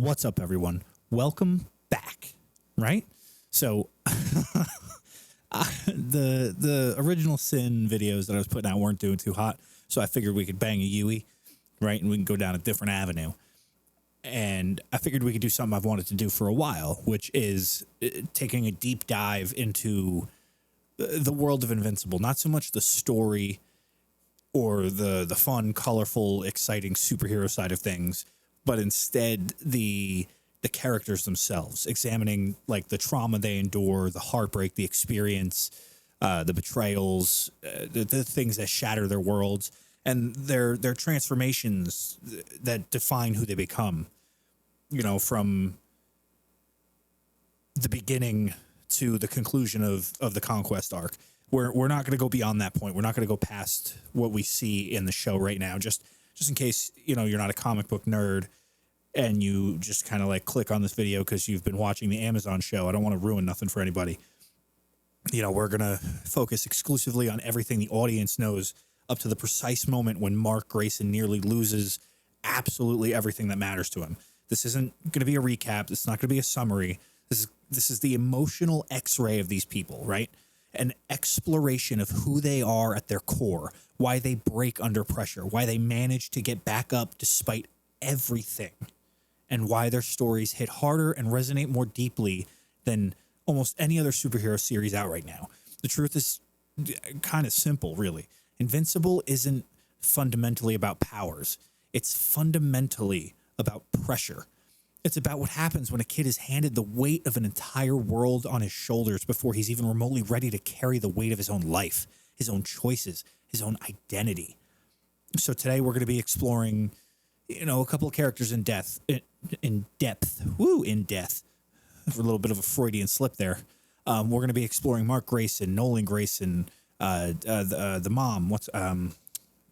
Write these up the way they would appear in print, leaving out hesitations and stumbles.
What's up, everyone? Welcome back, right? So, the original Sin videos that I was putting out weren't doing too hot, so I figured we could bang a Yui, right? And we can go down a different avenue. And I figured we could do something I've wanted to do for a while, which is taking a deep dive into the world of Invincible. Not so much the story or the fun, colorful, exciting superhero side of things, but instead the characters themselves, examining like the trauma they endure, the heartbreak, the experience, the betrayals, the things that shatter their worlds, and their transformations that define who they become. You know, from the beginning to the conclusion of the Conquest arc. We're not going to go beyond that point. We're not going to go past what we see in the show right now. Just in case, you know, you're not a comic book nerd and you just kind of like click on this video because you've been watching the Amazon show. I don't want to ruin nothing for anybody. You know, we're going to focus exclusively on everything the audience knows up to the precise moment when Mark Grayson nearly loses absolutely everything that matters to him. This isn't going to be a recap. This is not going to be a summary. This is the emotional X-ray of these people, right? An exploration of who they are at their core, why they break under pressure, why they manage to get back up despite everything, and why their stories hit harder and resonate more deeply than almost any other superhero series out right now. The truth is kind of simple, really. Invincible isn't fundamentally about powers. It's fundamentally about pressure. It's about what happens when a kid is handed the weight of an entire world on his shoulders before he's even remotely ready to carry the weight of his own life, his own choices, his own identity. So today we're going to be exploring, you know, a couple of characters in depth. For a little bit of a Freudian slip there. We're going to be exploring Mark Grayson, Nolan Grayson, the mom,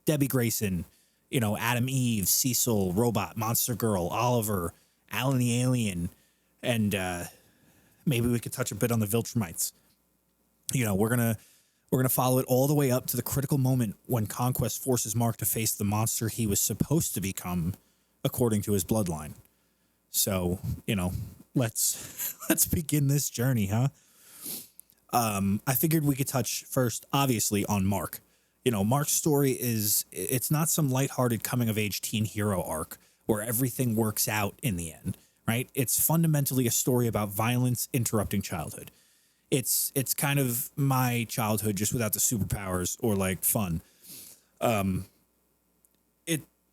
Debbie Grayson, you know, Adam Eve, Cecil, Robot, Monster Girl, Oliver, Alan the Alien, and maybe we could touch a bit on the Viltrumites. You know, we're gonna follow it all the way up to the critical moment when Conquest forces Mark to face the monster he was supposed to become, according to his bloodline. So, you know, let's begin this journey, huh? I figured we could touch first, obviously, on Mark. You know, Mark's story it's not some lighthearted coming-of-age teen hero arc where everything works out in the end, right? It's fundamentally a story about violence interrupting childhood. It's kind of my childhood just without the superpowers or, like, fun.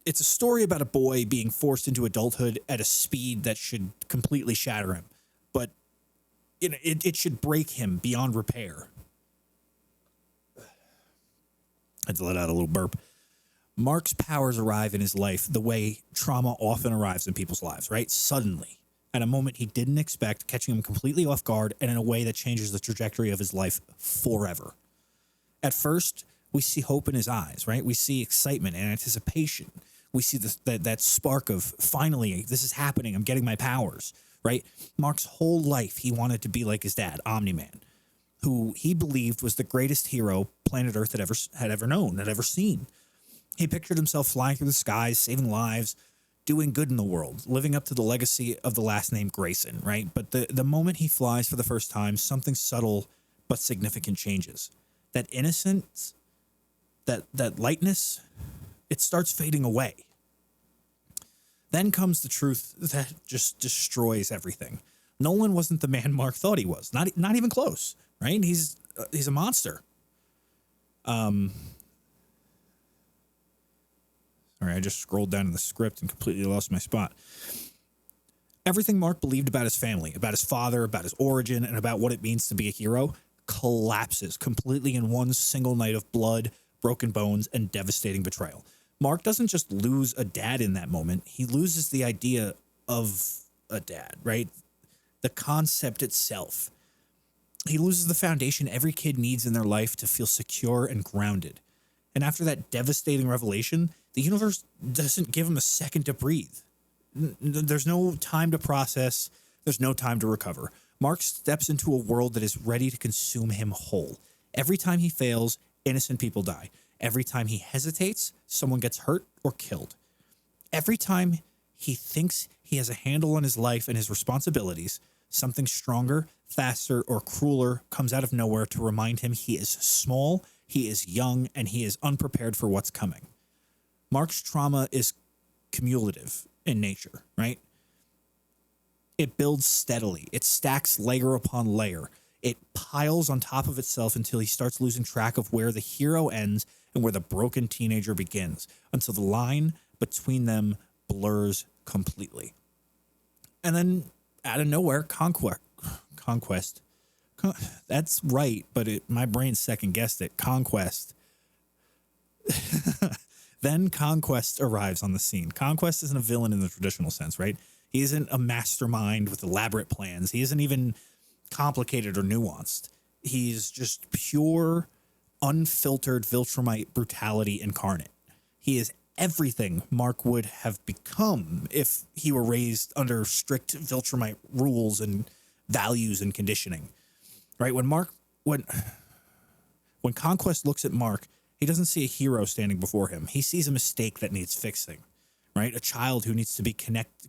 It's a story about a boy being forced into adulthood at a speed that should completely shatter him. But, you know, it should break him beyond repair. I had to let out a little burp. Mark's powers arrive in his life the way trauma often arrives in people's lives, right? Suddenly, at a moment he didn't expect, catching him completely off guard and in a way that changes the trajectory of his life forever. At first, we see hope in his eyes, right? We see excitement and anticipation. We see that spark of, finally, this is happening. I'm getting my powers, right? Mark's whole life, he wanted to be like his dad, Omni-Man, who he believed was the greatest hero planet Earth had ever known, had ever seen. He pictured himself flying through the skies, saving lives, doing good in the world, living up to the legacy of the last name Grayson, right? But the moment he flies for the first time, something subtle but significant changes. That innocence, that lightness, it starts fading away. Then comes the truth that just destroys everything. Nolan wasn't the man Mark thought he was. Not even close, right? He's a monster. Sorry, I just scrolled down in the script and completely lost my spot. Everything Mark believed about his family, about his father, about his origin, and about what it means to be a hero collapses completely in one single night of blood, broken bones, and devastating betrayal. Mark doesn't just lose a dad in that moment. He loses the idea of a dad, right? The concept itself. He loses the foundation every kid needs in their life to feel secure and grounded. And after that devastating revelation, the universe doesn't give him a second to breathe. There's no time to process. There's no time to recover. Mark steps into a world that is ready to consume him whole. Every time he fails, innocent people die. Every time he hesitates, someone gets hurt or killed. Every time He thinks he has a handle on his life and his responsibilities. Something stronger, faster, or crueler comes out of nowhere to remind him he is small, he is young, and he is unprepared for what's coming. Mark's trauma is cumulative in nature, right? It builds steadily. It stacks layer upon layer. It piles on top of itself until he starts losing track of where the hero ends and where the broken teenager begins, until the line between them blurs completely. And then, out of nowhere, conquest. That's right, but my brain second-guessed it. Conquest. Then Conquest arrives on the scene. Conquest isn't a villain in the traditional sense, right? He isn't a mastermind with elaborate plans. He isn't even complicated or nuanced. He's just pure, unfiltered Viltrumite brutality incarnate. He is everything Mark would have become if he were raised under strict Viltrumite rules and values and conditioning. Right? When Conquest looks at Mark, he doesn't see a hero standing before him. He sees a mistake that needs fixing, right? A child who needs to be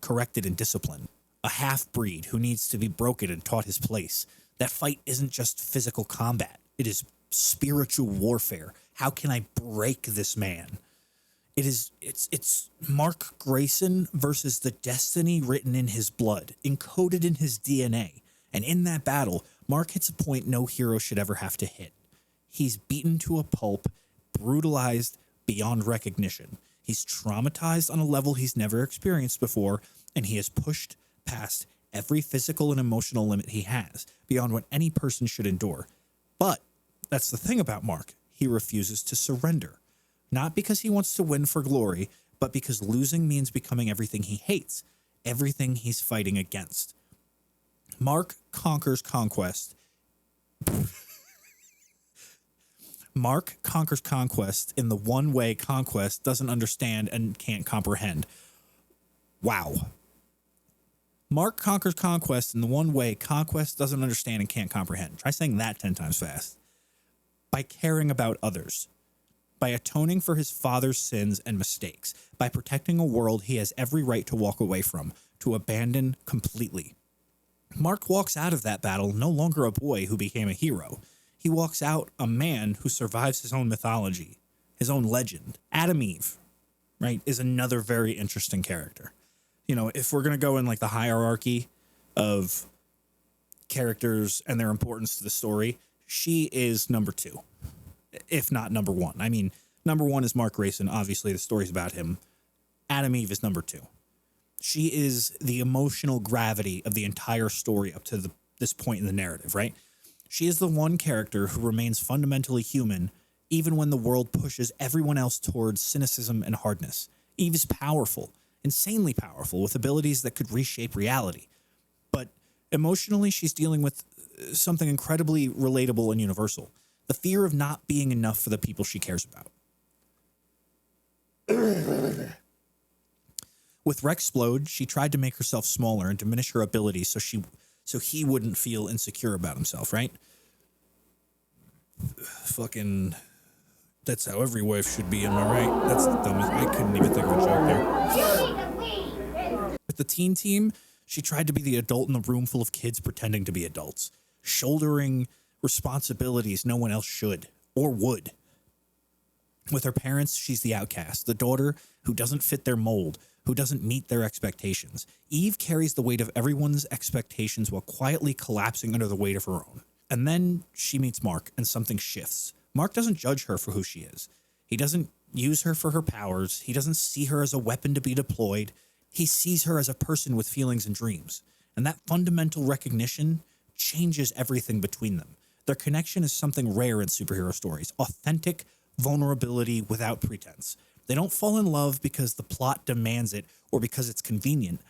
corrected and disciplined. A half-breed who needs to be broken and taught his place. That fight isn't just physical combat. It is spiritual warfare. How can I break this man? It's Mark Grayson versus the destiny written in his blood, encoded in his DNA. And in that battle, Mark hits a point no hero should ever have to hit. He's beaten to a pulp, brutalized beyond recognition. He's traumatized on a level he's never experienced before, and he has pushed past every physical and emotional limit he has, beyond what any person should endure. But that's the thing about Mark. He refuses to surrender. Not because he wants to win for glory, but because losing means becoming everything he hates, everything he's fighting against. Mark conquers conquest. Mark conquers conquest in the one way conquest doesn't understand and can't comprehend. Wow. Mark conquers conquest in the one way conquest doesn't understand and can't comprehend. Try saying that 10 times fast. By caring about others. By atoning for his father's sins and mistakes. By protecting a world he has every right to walk away from, to abandon completely. Mark walks out of that battle no longer a boy who became a hero. He walks out a man who survives his own mythology, his own legend. Adam Eve, right, is another very interesting character. You know, if we're going to go in like the hierarchy of characters and their importance to the story, she is number 2, if not number 1. I mean, number 1 is Mark Grayson. Obviously, the story's about him. Adam Eve is number 2. She is the emotional gravity of the entire story up to this point in the narrative, right? She is the one character who remains fundamentally human, even when the world pushes everyone else towards cynicism and hardness. Eve is powerful, insanely powerful, with abilities that could reshape reality. But emotionally, she's dealing with something incredibly relatable and universal. The fear of not being enough for the people she cares about. With Rexplode, she tried to make herself smaller and diminish her abilities so he wouldn't feel insecure about himself, right? Fucking, that's how every wife should be, am I right? That's the dumbest. I couldn't even think of a joke there. With the teen team, she tried to be the adult in the room full of kids pretending to be adults, shouldering responsibilities no one else should or would. With her parents, she's the outcast, the daughter who doesn't fit their mold, who doesn't meet their expectations. Eve carries the weight of everyone's expectations while quietly collapsing under the weight of her own. And then she meets Mark, and something shifts. Mark doesn't judge her for who she is. He doesn't use her for her powers. He doesn't see her as a weapon to be deployed. He sees her as a person with feelings and dreams. And that fundamental recognition changes everything between them. Their connection is something rare in superhero stories. Authentic vulnerability without pretense. They don't fall in love because the plot demands it or because it's convenient.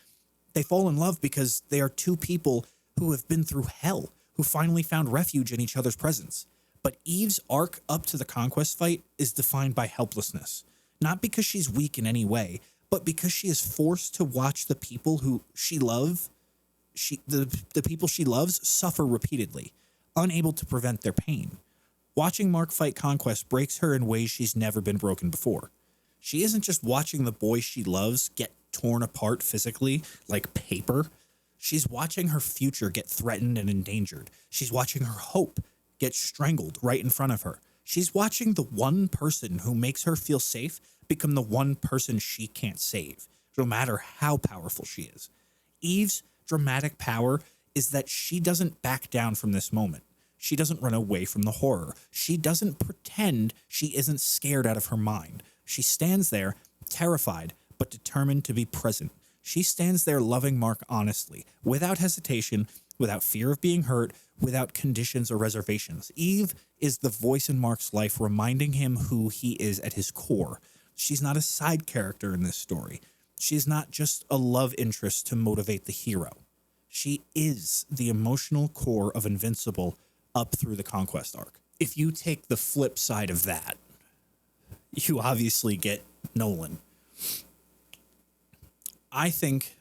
They fall in love because they are two people who have been through hell, who finally found refuge in each other's presence. But Eve's arc up to the conquest fight is defined by helplessness. Not because she's weak in any way, but because she is forced to watch the people who she loves, the people she loves suffer repeatedly, unable to prevent their pain. Watching Mark fight conquest breaks her in ways she's never been broken before. She isn't just watching the boy she loves get torn apart physically like paper. She's watching her future get threatened and endangered. She's watching her hope get strangled right in front of her. She's watching the one person who makes her feel safe become the one person she can't save, no matter how powerful she is. Eve's dramatic power is that she doesn't back down from this moment. She doesn't run away from the horror. She doesn't pretend she isn't scared out of her mind. She stands there, terrified, but determined to be present. She stands there loving Mark honestly, without hesitation, without fear of being hurt, without conditions or reservations. Eve is the voice in Mark's life reminding him who he is at his core. She's not a side character in this story. She's not just a love interest to motivate the hero. She is the emotional core of Invincible up through the Conquest arc. If you take the flip side of that, you obviously get Nolan. I think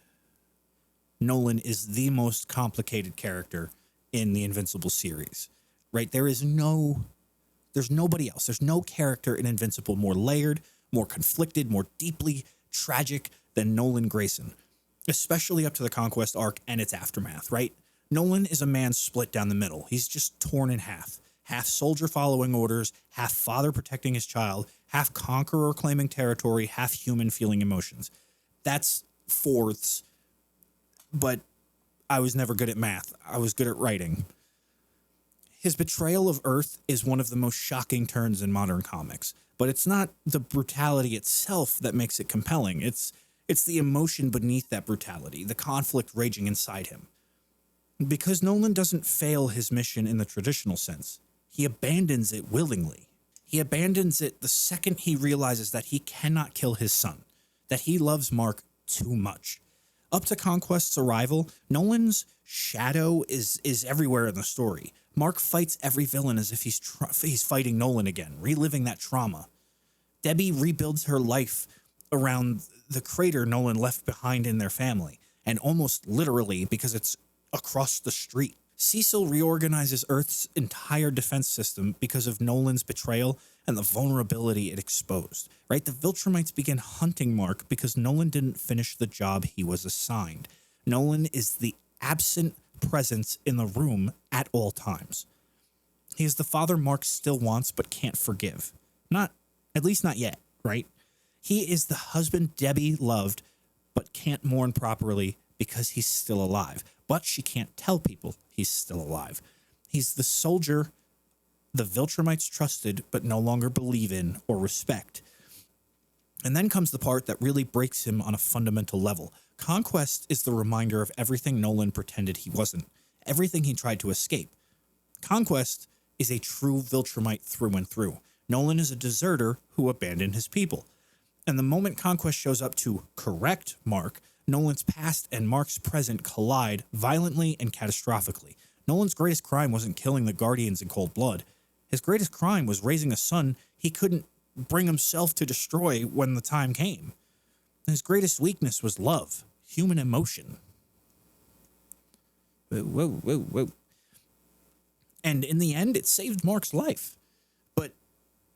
Nolan is the most complicated character in the Invincible series, right? There's nobody else. There's no character in Invincible more layered, more conflicted, more deeply tragic than Nolan Grayson, especially up to the Conquest arc and its aftermath, right? Nolan is a man split down the middle. He's just torn in half. Half soldier following orders, half father protecting his child, half conqueror claiming territory, half human feeling emotions. That's fourths, but I was never good at math. I was good at writing. His betrayal of Earth is one of the most shocking turns in modern comics, but it's not the brutality itself that makes it compelling. It's the emotion beneath that brutality, the conflict raging inside him. Because Nolan doesn't fail his mission in the traditional sense, he abandons it willingly. He abandons it the second he realizes that he cannot kill his son, that he loves Mark too much. Up to Conquest's arrival, Nolan's shadow is everywhere in the story. Mark fights every villain as if he's fighting Nolan again, reliving that trauma. Debbie rebuilds her life around the crater Nolan left behind in their family, and almost literally because it's across the street. Cecil reorganizes Earth's entire defense system because of Nolan's betrayal and the vulnerability it exposed, right? The Viltrumites begin hunting Mark because Nolan didn't finish the job he was assigned. Nolan is the absent presence in the room at all times. He is the father Mark still wants but can't forgive. At least not yet, right? He is the husband Debbie loved but can't mourn properly because he's still alive. But she can't tell people he's still alive. He's the soldier the Viltrumites trusted but no longer believe in or respect. And then comes the part that really breaks him on a fundamental level. Conquest is the reminder of everything Nolan pretended he wasn't, everything he tried to escape. Conquest is a true Viltrumite through and through. Nolan is a deserter who abandoned his people. And the moment Conquest shows up to correct Mark, Nolan's past and Mark's present collide violently and catastrophically. Nolan's greatest crime wasn't killing the Guardians in cold blood. His greatest crime was raising a son he couldn't bring himself to destroy when the time came. His greatest weakness was love, human emotion. Whoa. And in the end, it saved Mark's life. But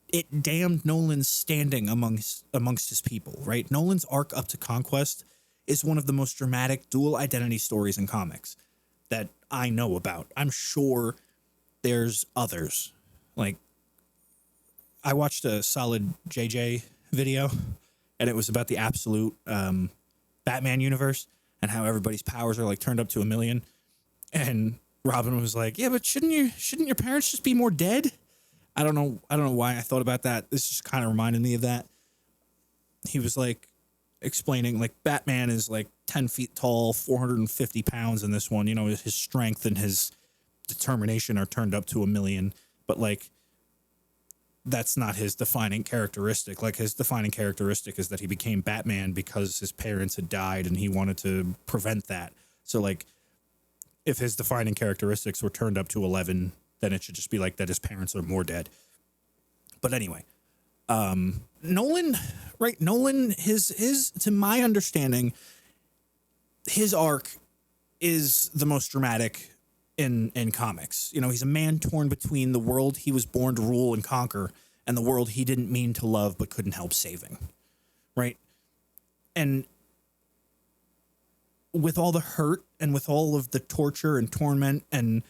it damned Nolan's standing amongst his people, right? Nolan's arc up to Conquest is one of the most dramatic dual identity stories in comics that I know about. I'm sure there's others. Like, I watched a Solid JJ video, and it was about the absolute Batman universe and how everybody's powers are like turned up to 1,000,000. And Robin was like, "Yeah, but shouldn't your parents just be more dead?" I don't know why I thought about that. This just kind of reminded me of that. He was like explaining, like, Batman is like 10 feet tall, 450 pounds in this one. You know, his strength and his determination are turned up to 1,000,000, but like, that's not his defining characteristic. Like, his defining characteristic is that he became Batman because his parents had died and he wanted to prevent that. So like, if his defining characteristics were turned up to 11, then it should just be like that his parents are more dead. But anyway, Nolan, right? Nolan, his to my understanding, his arc is the most dramatic in comics. You know, he's a man torn between the world he was born to rule and conquer and the world he didn't mean to love but couldn't help saving, right? And with all the hurt and with all of the torture and torment and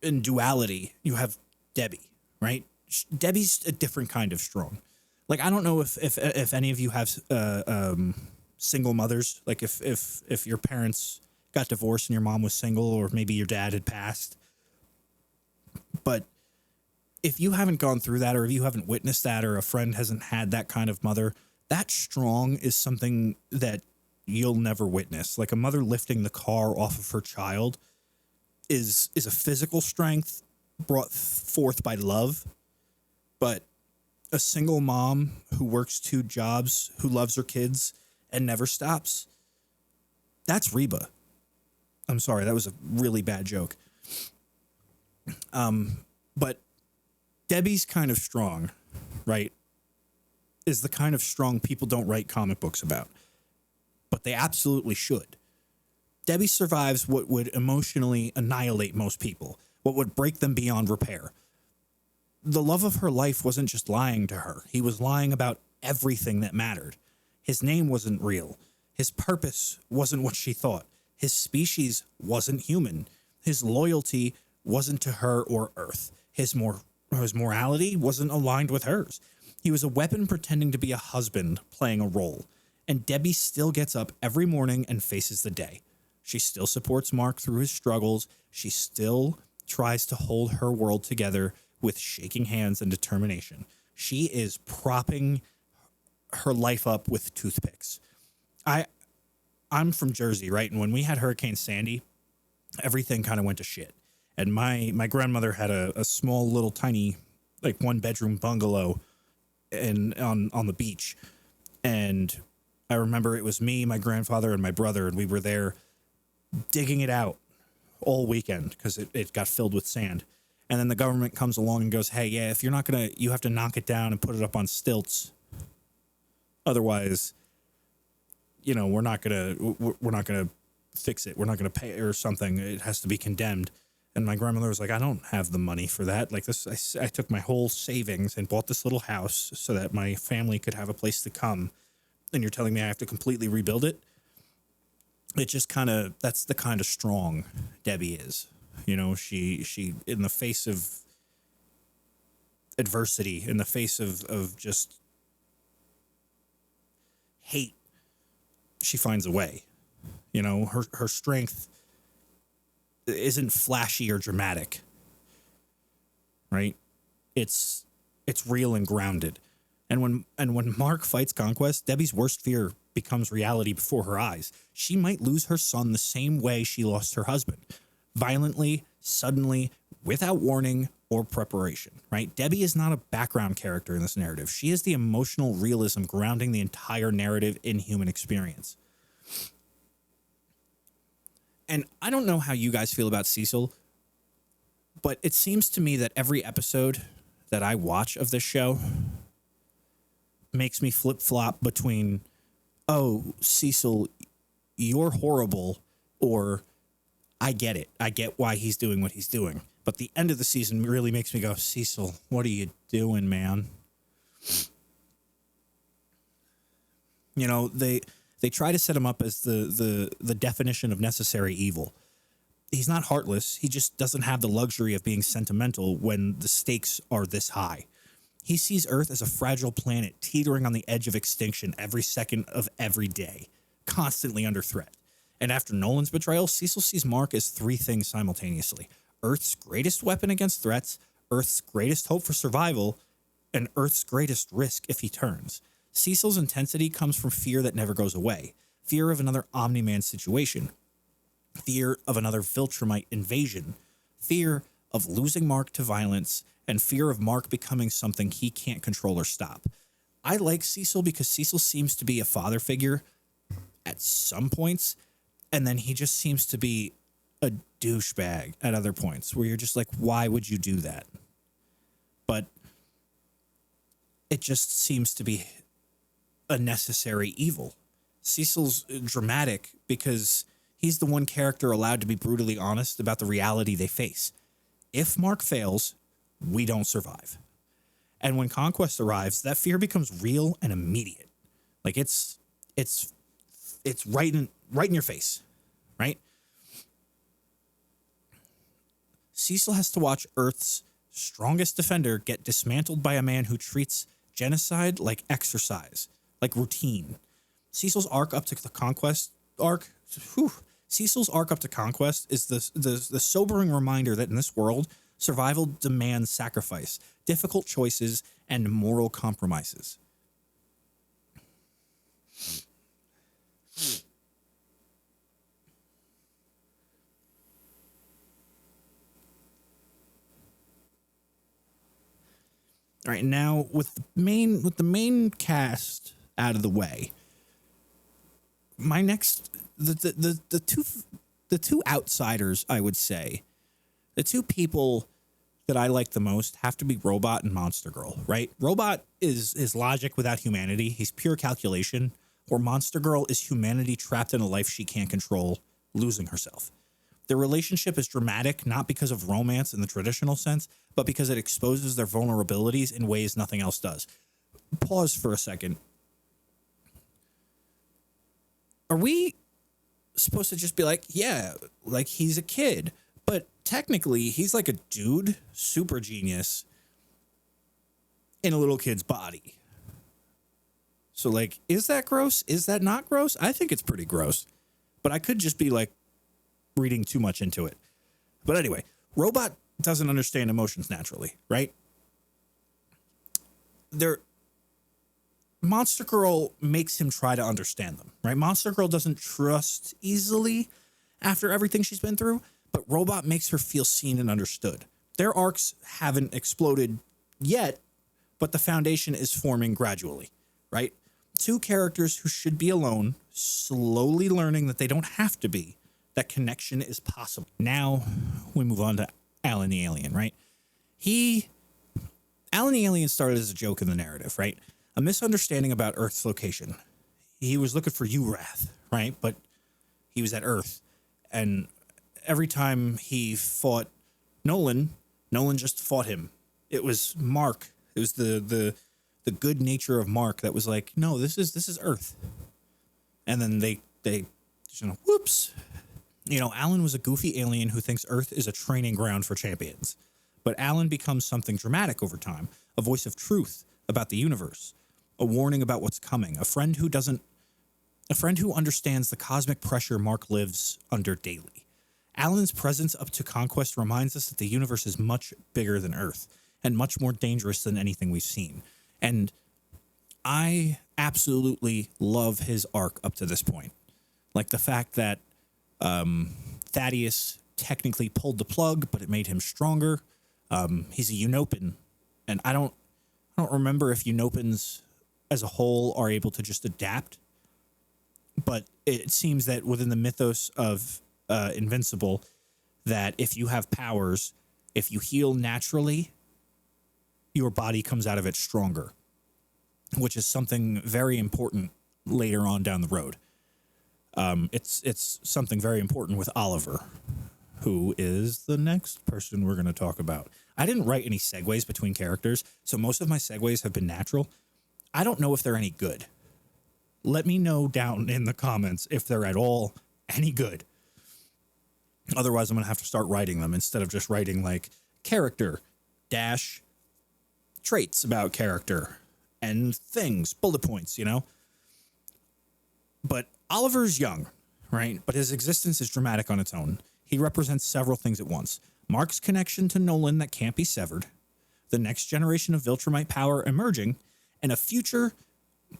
duality, you have Debbie, right? Debbie's a different kind of strong. Like, I don't know if any of you have single mothers. Like, if your parents got divorced and your mom was single, or maybe your dad had passed. But if you haven't gone through that, or if you haven't witnessed that, or a friend hasn't had that kind of mother, that strong is something that you'll never witness. Like, a mother lifting the car off of her child is a physical strength brought forth by love. But a single mom who works 2 jobs, who loves her kids and never stops, that's Reba. I'm sorry, that was a really bad joke. But Debbie's kind of strong, right, is the kind of strong people don't write comic books about. But they absolutely should. Debbie survives what would emotionally annihilate most people, what would break them beyond repair. The love of her life wasn't just lying to her. He was lying about everything that mattered. His name wasn't real. His purpose wasn't what she thought. His species wasn't human. His loyalty wasn't to her or Earth. His morality wasn't aligned with hers. He was a weapon pretending to be a husband playing a role. And Debbie still gets up every morning and faces the day. She still supports Mark through his struggles. She still tries to hold her world together with shaking hands and determination. She is propping her life up with toothpicks. I'm from Jersey, right? And when we had Hurricane Sandy, everything kind of went to shit. And my grandmother had a small little tiny, like, 1-bedroom bungalow on the beach. And I remember it was me, my grandfather, and my brother, and we were there digging it out all weekend because it got filled with sand. And then the government comes along and goes, hey, yeah, if you're not going to, you have to knock it down and put it up on stilts. Otherwise, you know, we're not going to fix it. We're not going to pay or something. It has to be condemned. And my grandmother was like, I don't have the money for that. Like, this, I took my whole savings and bought this little house so that my family could have a place to come. And you're telling me I have to completely rebuild it? It just kind of, that's the kind of strong Debbie is. You know, she in the face of adversity, in the face of just hate, she finds a way. You know, her strength isn't flashy or dramatic, right? It's real and grounded. And when Mark fights Conquest, Debbie's worst fear becomes reality before her eyes. She might lose her son the same way she lost her husband. Violently, suddenly, without warning or preparation, right? Debbie is not a background character in this narrative. She is the emotional realism grounding the entire narrative in human experience. And I don't know how you guys feel about Cecil, but it seems to me that every episode that I watch of this show makes me flip-flop between, oh, Cecil, you're horrible, or I get it. I get why he's doing what he's doing. But the end of the season really makes me go, Cecil, what are you doing, man? You know, they try to set him up as the definition of necessary evil. He's not heartless. He just doesn't have the luxury of being sentimental when the stakes are this high. He sees Earth as a fragile planet teetering on the edge of extinction every second of every day, constantly under threat. And after Nolan's betrayal, Cecil sees Mark as 3 things simultaneously: Earth's greatest weapon against threats, Earth's greatest hope for survival, and Earth's greatest risk if he turns. Cecil's intensity comes from fear that never goes away. Fear of another Omni-Man situation. Fear of another Viltrumite invasion. Fear of losing Mark to violence, and fear of Mark becoming something he can't control or stop. I like Cecil because Cecil seems to be a father figure at some points, and then he just seems to be a douchebag at other points where you're just like, why would you do that? But it just seems to be a necessary evil. Cecil's dramatic because he's the one character allowed to be brutally honest about the reality they face. If Mark fails, we don't survive. And when Conquest arrives, that fear becomes real and immediate. Like it's right right in your face, right? Cecil has to watch Earth's strongest defender get dismantled by a man who treats genocide like exercise, like routine. Cecil's arc up to the conquest arc, whew, Cecil's arc up to conquest is the sobering reminder that in this world, survival demands sacrifice, difficult choices, and moral compromises. All right, now with the main cast out of the way, my next the two outsiders, I would say, the two people that I like the most have to be Robot and Monster Girl, right? Robot is logic without humanity. He's pure calculation, or Monster Girl is humanity trapped in a life she can't control, losing herself. Their relationship is dramatic, not because of romance in the traditional sense, but because it exposes their vulnerabilities in ways nothing else does. Pause for a second. Are we supposed to just be like, yeah, like he's a kid, but technically he's like a dude, super genius in a little kid's body? So like, is that gross? Is that not gross? I think it's pretty gross, but I could just be like reading too much into it. But anyway, Robot doesn't understand emotions naturally, right? Monster Girl makes him try to understand them, right? Monster Girl doesn't trust easily after everything she's been through, but Robot makes her feel seen and understood. Their arcs haven't exploded yet, but the foundation is forming gradually, right? Two characters who should be alone, slowly learning that they don't have to be, that connection is possible. Now we move on to Alan the Alien, right? Alan the Alien started as a joke in the narrative, right? A misunderstanding about Earth's location. He was looking for Urath, right? But he was at Earth. And every time he fought Nolan just fought him. It was Mark. It was the good nature of Mark that was like, no, this is Earth. And then they whoops. Alan was a goofy alien who thinks Earth is a training ground for champions. But Alan becomes something dramatic over time, a voice of truth about the universe, a warning about what's coming, a friend who understands the cosmic pressure Mark lives under daily. Alan's presence up to conquest reminds us that the universe is much bigger than Earth and much more dangerous than anything we've seen. And I absolutely love his arc up to this point. Like the fact that Thaddeus technically pulled the plug, but it made him stronger. He's a Unopan, and I don't remember if Unopans as a whole are able to just adapt, but it seems that within the mythos of Invincible, that if you have powers, if you heal naturally, your body comes out of it stronger, which is something very important later on down the road. It's something very important with Oliver, who is the next person we're going to talk about. I didn't write any segues between characters, so most of my segues have been natural. I don't know if they're any good. Let me know down in the comments if they're at all any good. Otherwise, I'm going to have to start writing them instead of just writing like character dash traits about character and things, bullet points, But Oliver's young, right? But his existence is dramatic on its own. He represents several things at once. Mark's connection to Nolan that can't be severed, the next generation of Viltrumite power emerging, and a future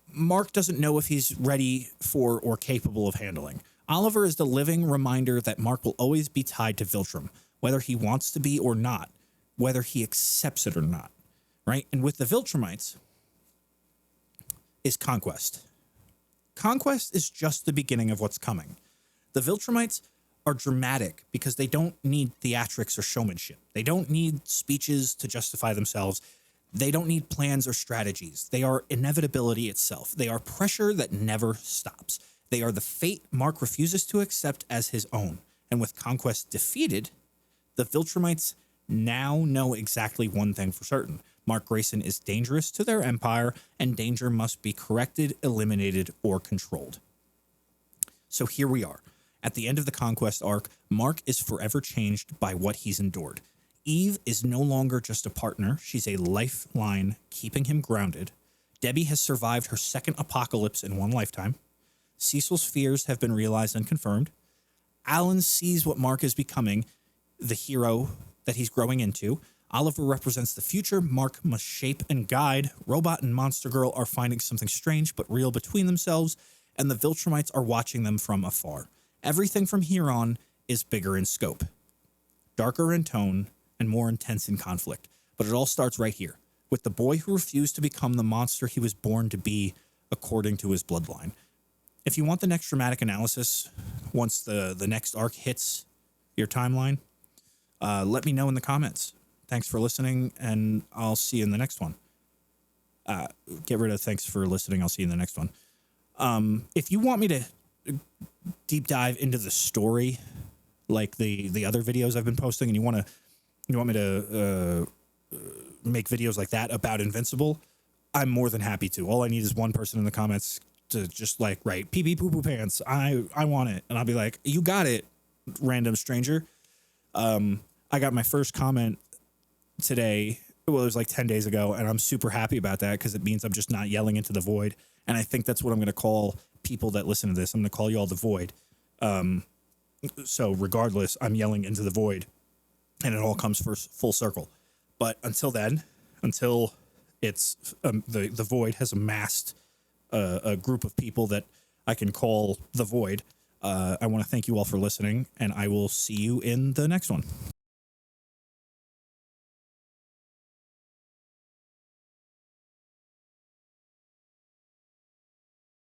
Mark doesn't know if he's ready for or capable of handling. Oliver is the living reminder that Mark will always be tied to Viltrum, whether he wants to be or not, whether he accepts it or not, right? And with the Viltrumites is conquest. Conquest is just the beginning of what's coming. The Viltrumites are dramatic because they don't need theatrics or showmanship. They don't need speeches to justify themselves. They don't need plans or strategies. They are inevitability itself. They are pressure that never stops. They are the fate Mark refuses to accept as his own. And with conquest defeated, the Viltrumites now know exactly one thing for certain. Mark Grayson is dangerous to their empire, and danger must be corrected, eliminated, or controlled. So here we are. At the end of the Conquest arc, Mark is forever changed by what he's endured. Eve is no longer just a partner, she's a lifeline keeping him grounded. Debbie has survived her second apocalypse in one lifetime. Cecil's fears have been realized and confirmed. Alan sees what Mark is becoming, the hero that he's growing into. Oliver represents the future Mark must shape and guide. Robot and Monster Girl are finding something strange but real between themselves, and the Viltrumites are watching them from afar. Everything from here on is bigger in scope, darker in tone, and more intense in conflict. But it all starts right here, with the boy who refused to become the monster he was born to be according to his bloodline. If you want the next dramatic analysis, once the next arc hits your timeline, let me know in the comments. Thanks for listening, and I'll see you in the next one. Get rid of thanks for listening. I'll see you in the next one. If you want me to deep dive into the story, like the other videos I've been posting, and you want me to make videos like that about Invincible, I'm more than happy to. All I need is one person in the comments to just like write pee pee poo poo pants. I want it, and I'll be like, you got it, random stranger. I got my first comment today. Well, it was like 10 days ago, and I'm super happy about that because it means I'm just not yelling into the void. And I think that's what I'm going to call people that listen to this. I'm going to call you all the void. So regardless, I'm yelling into the void, and it all comes full circle. But until then, until it's the void has amassed a group of people that I can call the void, I want to thank you all for listening, and I will see you in the next one.